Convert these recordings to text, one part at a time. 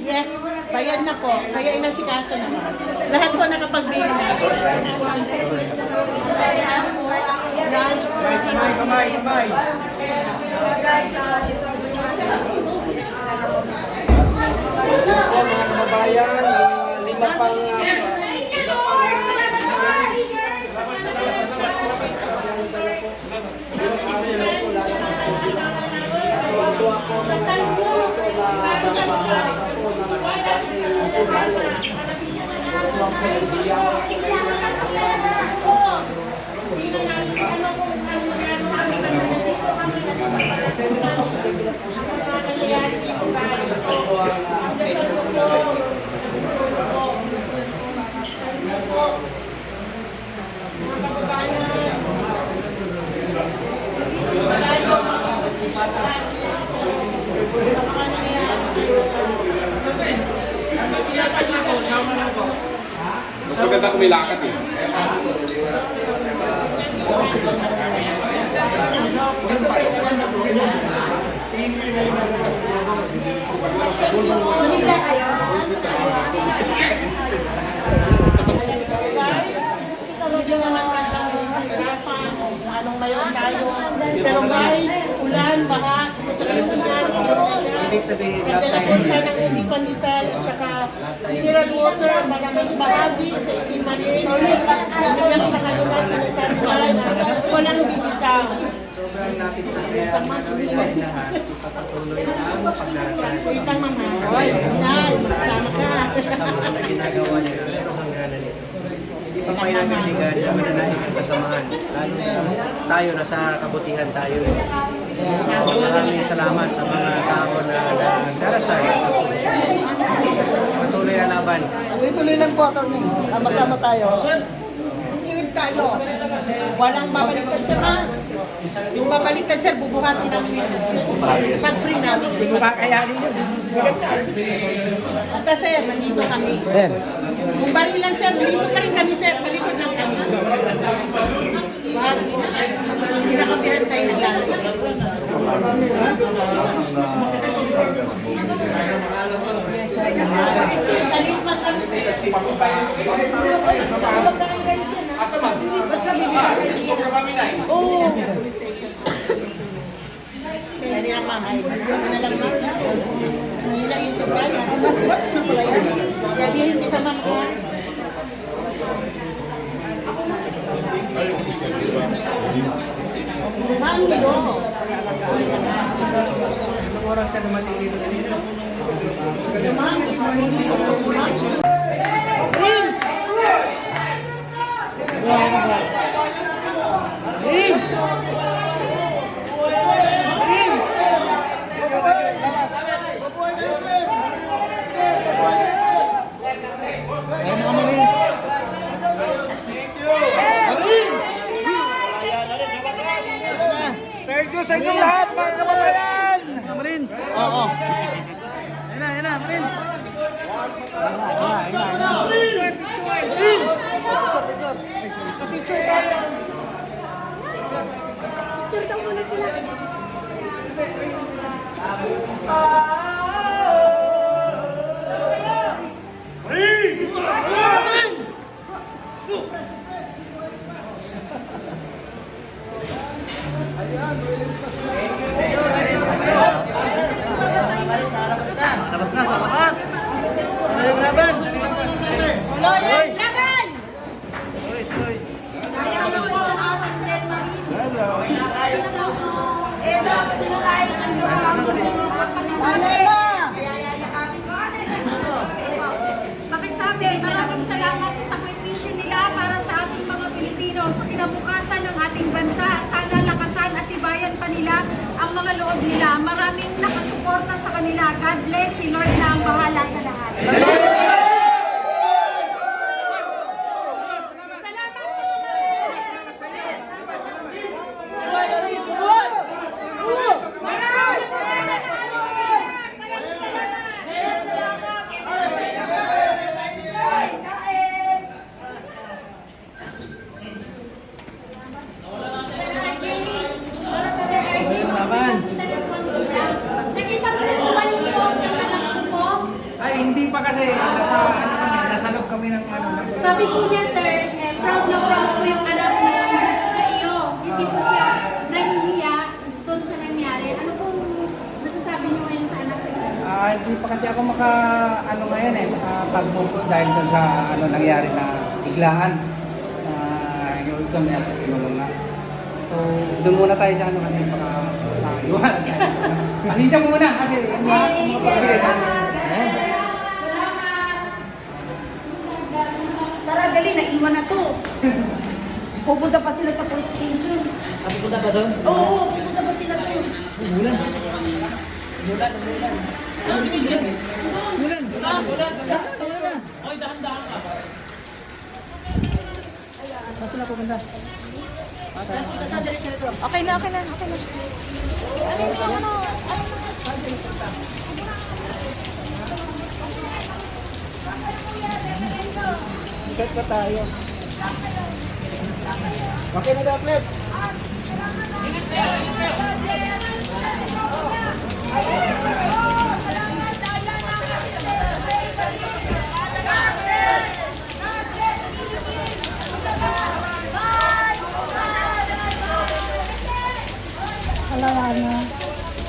Yes, bayad na po. Kaya inasikaso na. Lahat po nakapag-bail na. Kamay. Mga kababayan, lima pang mas maganda kumilakat eh. Sumigla kayo. Hindi naman kantang hirapan o anong mayon tayo. Pero guys, ulan, baka, ibig sabihin, nagdala siya ng ubi pandesal at saka mineral water, maraming bahagi sa itimani. Biglang sa kanila sinasabi na walang bibitaw. sobrang lapit na kaya gagawin lahat, ipapatuloy ang pagdarasal. Wait lang mama. Hoy, Nal, sama ka. Kasama na ginagawa nila, pero hangganan nito. Hindi pa payagan ni God na mananahin ang kasamahan. Lalo na tayo, nasa kabutihan tayo. So, maraming salamat sa mga tao na nagdarasal. Patuloy ang laban. Tuloy lang po, attorney. Sama-sama tayo. Iwid tayo. Walang babaliktad sir ha. Yung babaliktad sir, bubuhatin namin yun. Pag-bring namin. Hindi ko kakayanin yun. Basta sir, nandito kami. Sir. Kung barilan sir, nandito pa rin kami sir. Sa likod lang kami. Wag, kinakabihan tayo ng lalas. Kalipat kami sir. Asa man? Gusto ka kami na eh. Oo. Kaya ma'am, ay gusto ko na lang ma'am. Mahila yung signal. Mas what's na pala yan? Sabihin kita ma'am ko. Ma'am, dito. Anong oras ka dumating dito kanina? Ma'am, Ring! Ring! Thank you sa inyong lahat, mga kababayan! Marines! Oo. Ayun na, Marines! Picture tayo! Picture daw muna sila. Labas na, sa labas! Ano yung laban? Loyan, laban! Soy! Kaya mo po ang ating Sir Marine. Ito, pinakain ang doha. Panela! Pakisabi, maraming salamat sa sakripisyo nila para sa ating mga Pilipino sa kinabukasan ng ating bansa. Sana lakasan at tibayan pa nila ang mga loob nila. Maraming nakasuporta sa kanila. God bless, si Lord na ang bahala sa lahat. Salamat! Hindi pa kasi ako ano ngayon makapag-move dahil doon sa nangyari na biglaan. Yung ultong niya, tinulong na. So, doon muna tayo sa kasi iwan. Pasensya mo muna kasi yung mga Tara, dali, naiwan na to. Pupunta pa sila sa police station. pupunta pa doon. Oo, pupunta pa sila doon. Bulan. Saan na pupunta? Okay na. Ikat pa tayo. Okay na daw, Flip.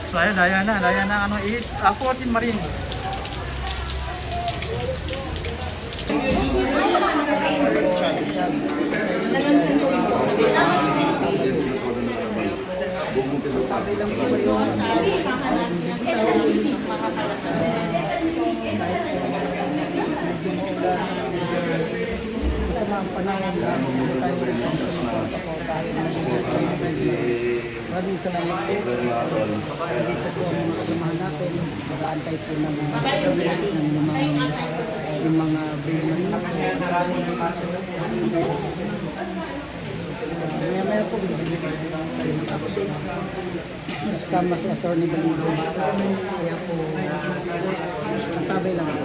So ayun, daya na 14 Marine. Masama ang panahon na tayo rin ang sumipasta po sa akin. Maraming salamat po. Dito po ang mga kasamahan natin. Mag-aantay po ng yung mga brave marines. Maya po, binibigay ko lang tayo ng update. Kasama si Atty. Baligo. Kaya po, natabay lang ako.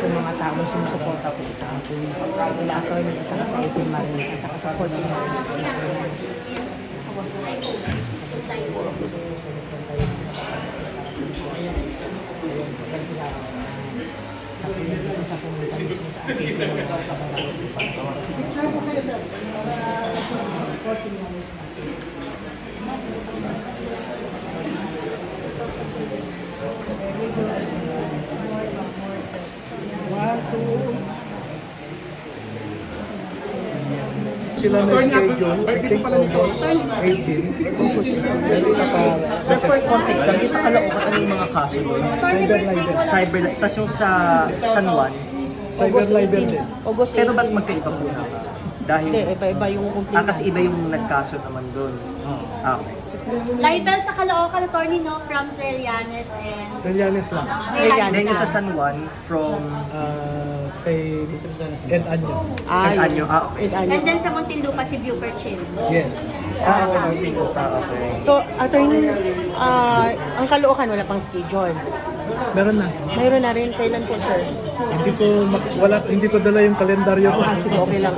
Mga tao sumusuporta po sa akin. Wala ako at saka sa Itin Marine at saka sa Fort Marine. Sa pumunta mismo sa akin. Picture po kayo, sir. Para 14 minutes sila na schedule, I think August 18. Just for context lang, yung sa Caloocan, ano yung mga kaso doon? Cyber libel. Cyber, tas yung sa San Juan, Cyber libel din. August 18. pero ba't magkaiba po na? Dahil, Hindi, iba-iba yung complaint. kasi iba yung nagkaso naman doon. Okay. Libel sa Caloocan, attorney, no? From Trillanes and... Trillanes lang. Then yung sa San Juan, from Kay Ed Anyo. San Anyo. Okay. And then sa Muntinlupa, si Buford Chin. Yes. Okay. So, attorney, ang Caloocan wala pang schedule. Meron na. Mayroon na rin. Kailan po, sir? Hindi ko dala yung kalendaryo ko. Sige, okay lang.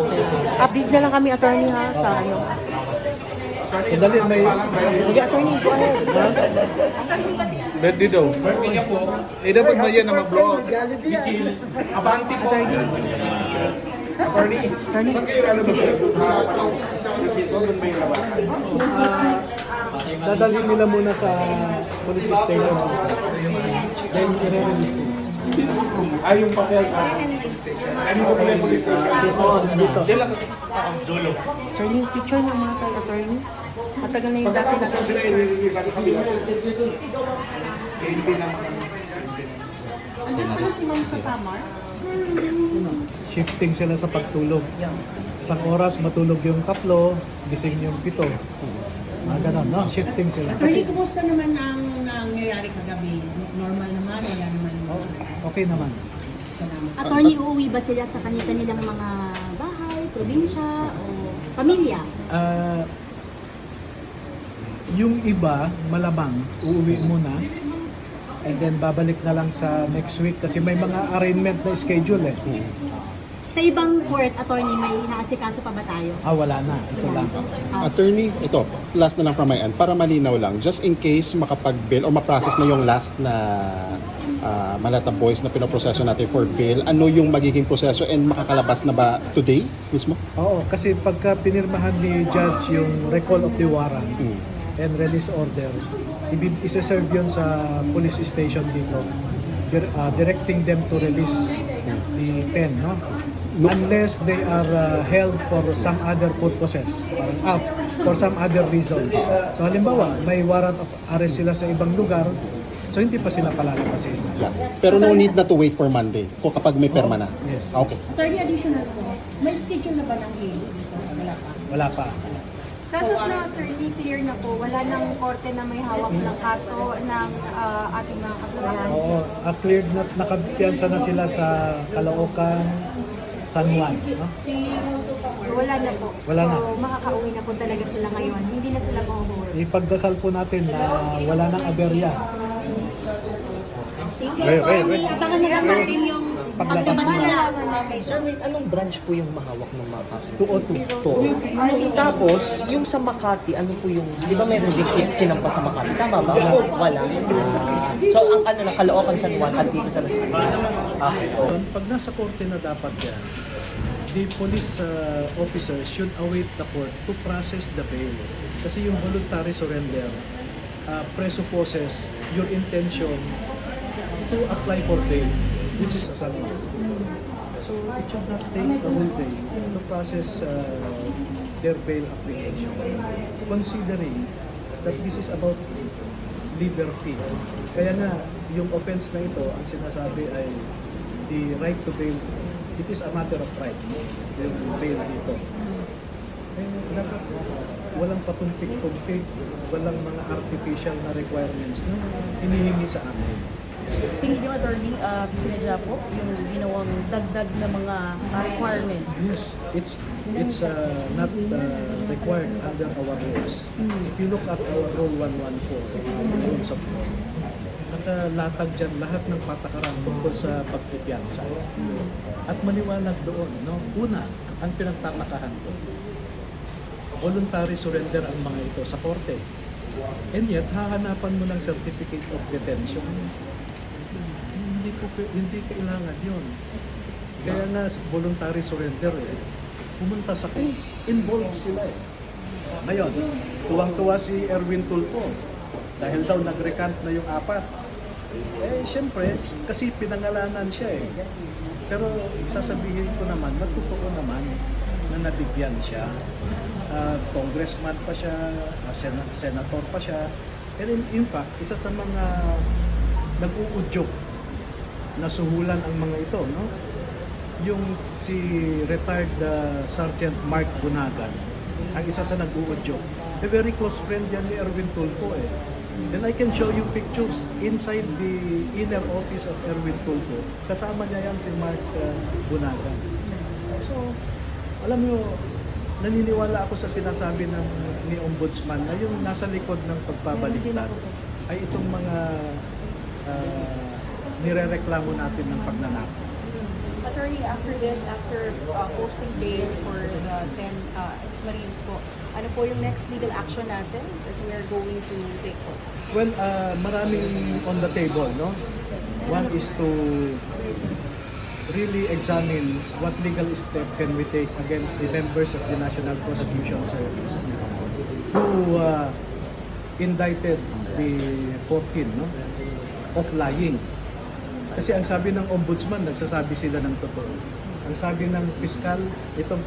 Update na lang kami, attorney, ha? Sa ano. Sandali, may... Sige, attorney, go ahead. Birthday daw. Birthday niya po. Dapat na yan na mag-blow out. Abanti po. Attorney. Saan kayo ano ba? Dadalhin nila muna sa police station. Then, i-release it. Yung papel ka. Ano ko pala yung police station? Dito. Diyan lang. Dulo. Attorney, picture na mga kay attorney. Matagal na yung dati na. Pagkatapos sila i-release sa kabila. KNP lang. Andyan pala si Ma'am sa Samar. Shifting sila sa pagtulog. Isang oras matulog yung 3, gising yung 7. Ganon, no? Shifting sila. Attorney, Kasi kumusta naman ang nangyayari kagabi? Normal naman, wala naman. okay naman. Salamat. Attorney, uuwi ba sila sa kanilang mga bahay, probinsya, o pamilya? Yung iba, malamang, uuwi muna. And then babalik na lang sa next week kasi may mga arraignment na schedule eh. Sa ibang court, attorney, may inaasikaso pa ba tayo? Wala na. Ito lang. Attorney, ito, last na lang from my end, para malinaw lang, just in case makapag-bail o ma-process na yung last na Malata Boys na pinoproseso natin for bail, ano yung magiging proseso and makakalabas na ba today mismo? Oo, kasi pagka pinirmahan ni Judge yung recall of the warrant and release order, isa-serve yun sa police station dito, directing them to release the pen, no? Unless they are held for some other purposes, parang for some other reasons. So halimbawa, may warrant of arrest sila sa ibang lugar, so hindi pa sila palalabasin. Yeah. Pero no need na to wait for Monday kung kapag may perma na. Yes. Okay. Attorney, additional po. May schedule na ba ng hearing dito? Wala pa. Wala pa. So as of now, attorney, clear na po. Wala nang korte na may hawak ng kaso ng ating mga kasamahan. Oo, cleared na, nakapiyansa na sila sa Caloocan, San Juan, no? So wala na po. Wala na. So makakauwi na po talaga sila ngayon. Hindi na sila mahuhuli. Ipagdasal po natin na wala nang aberya. Thank you, attorney. Abangan na lang natin yung Paglabas paglabas nila. nila. Sir, anong branch po yung mahawak ng mga kaso? 202. Tapos, yung sa Makati, ano po yung, di ba meron din sinampa sa Makati? Tama ba? O wala? So, ang ano na, Caloocan San Juan at dito sa Las Piñas. Okay. Pag nasa korte na dapat yan, the police officers should await the court to process the bail. Kasi yung voluntary surrender presupposes your intention to apply for bail, which is asylum. So it should not take a whole day to process their bail application, considering that this is about liberty. Kaya nga, yung offense na ito, ang sinasabi ay the right to bail. It is a matter of right, yung bail dito. Eh, dapat walang patumpik-tumpik, walang mga artificial na requirements na hinihingi sa amin. Tingin niyo, attorney, sinadya po yung ginawang dagdag na mga requirements. Yes, it's not required under our rules. If you look at our Rule 114, rules of law, nakalatag dyan lahat ng patakaran tungkol sa pagpipiyansa. At maliwanag doon, no? Una, ang pinagtatakahan ko, voluntary surrender ang mga ito sa korte. And yet, hahanapan mo ng certificate of detention. Hindi kailangan yun. Kaya nga, voluntary surrender pumunta sa case, involved sila Ngayon, tuwang-tuwa si Erwin Tulfo dahil daw nag-recant na yung 4. Siyempre, kasi pinangalanan siya Pero sasabihin ko naman, totoo naman na nabigyan siya. Congressman pa siya, senator pa siya. And in fact, isa sa mga nag-uudyok na suhulan ang mga ito, no? Yung si retired Sergeant Mark Bunagan, ang isa sa nag-uudyok. A very close friend yan ni Erwin Tulfo And I can show you pictures inside the inner office of Erwin Tulfo. Kasama niya yan si Mark Bunagan. So, alam mo, naniniwala ako sa sinasabi ni Ombudsman na yung nasa likod ng pagbabaligtad ay itong mga nirereklamo natin ng pagnanakaw. Attorney, after posting bail for the 10 ex-Marines po, ano po yung next legal action natin that we are going to take po? Well, maraming on the table, no? One is to really examine what legal step can we take against the members of the National Prosecution Service who indicted the 14, no? Of lying. Kasi ang sabi ng ombudsman, nagsasabi sila ng totoo. Ang sabi ng piskal, itong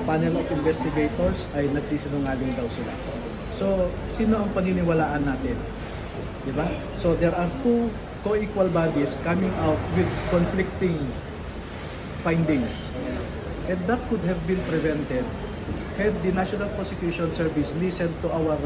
panel of investigators ay nagsisinungaling daw sila. So, sino ang paniniwalaan natin? Diba? So, there are two co-equal bodies coming out with conflicting findings. And that could have been prevented had the National Prosecution Service listened to our